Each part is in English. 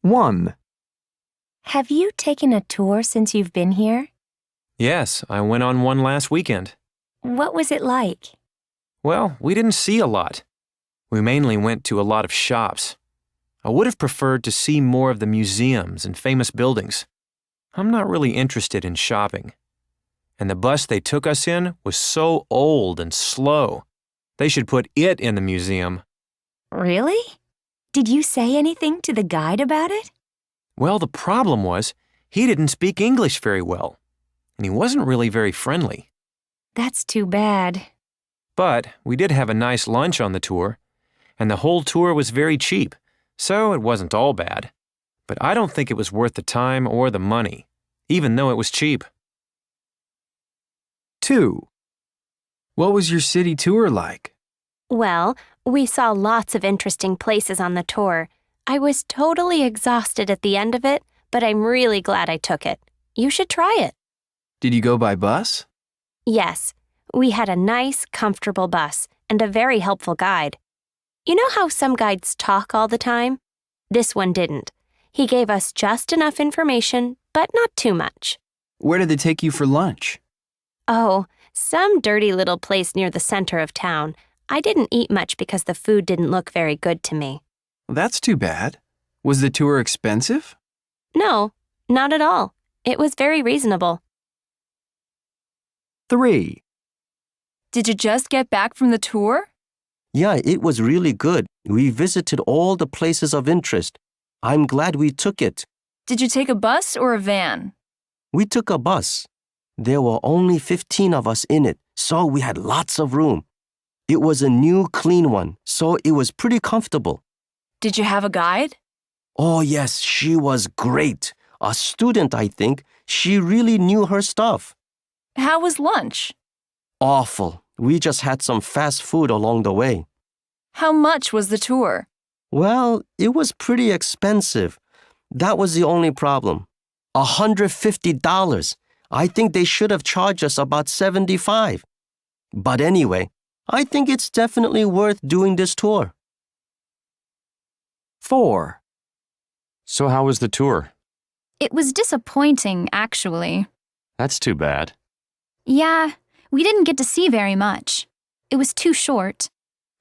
1. Have you taken a tour since you've been here? Yes, I went on one last weekend. What was it like? Well, we didn't see a lot. We mainly went to a lot of shops. I would have preferred to see more of the museums and famous buildings. I'm not really interested in shopping. And the bus they took us in was so old and slow. They should put it in the museum. Really? Did you say anything to the guide about it? Well, the problem was he didn't speak English very well, and he wasn't really very friendly. That's too bad. But we did have a nice lunch on the tour, and the whole tour was very cheap, so it wasn't all bad. But I don't think it was worth the time or the money, even though it was cheap. 2. What was your city tour like? Well, we saw lots of interesting places on the tour. I was totally exhausted at the end of it, but I'm really glad I took it. You should try it. Did you go by bus? Yes, we had a nice, comfortable bus and a very helpful guide. You know how some guides talk all the time? This one didn't. He gave us just enough information, but not too much. Where did they take you for lunch? Oh, some dirty little place near the center of town. I didn't eat much because the food didn't look very good to me. That's too bad. Was the tour expensive? No, not at all. It was very reasonable. 3. Did you just get back from the tour? Yeah, it was really good. We visited all the places of interest. I'm glad we took it. Did you take a bus or a van? We took a bus. There were only 15 of us in it, so we had lots of room. It was a new, clean one, so it was pretty comfortable. Did you have a guide? Oh, yes, she was great. A student, I think. She really knew her stuff. How was lunch? Awful. We just had some fast food along the way. How much was the tour? Well, it was pretty expensive. That was the only problem. $150. I think they should have charged us about $75. But anyway, I think it's definitely worth doing this tour. 4. So how was the tour? It was disappointing, actually. That's too bad. Yeah, we didn't get to see very much. It was too short.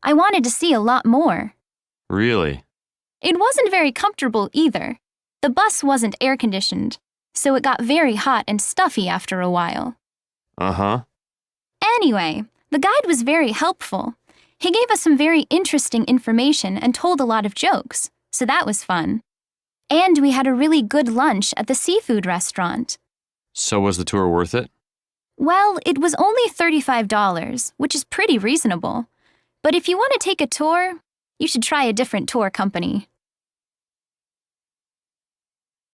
I wanted to see a lot more. Really? It wasn't very comfortable either. The bus wasn't air-conditioned, so it got very hot and stuffy after a while. Uh-huh. Anyway, the guide was very helpful. He gave us some very interesting information and told a lot of jokes, so that was fun. And we had a really good lunch at the seafood restaurant. So was the tour worth it? Well, it was only $35, which is pretty reasonable. But if you want to take a tour, you should try a different tour company.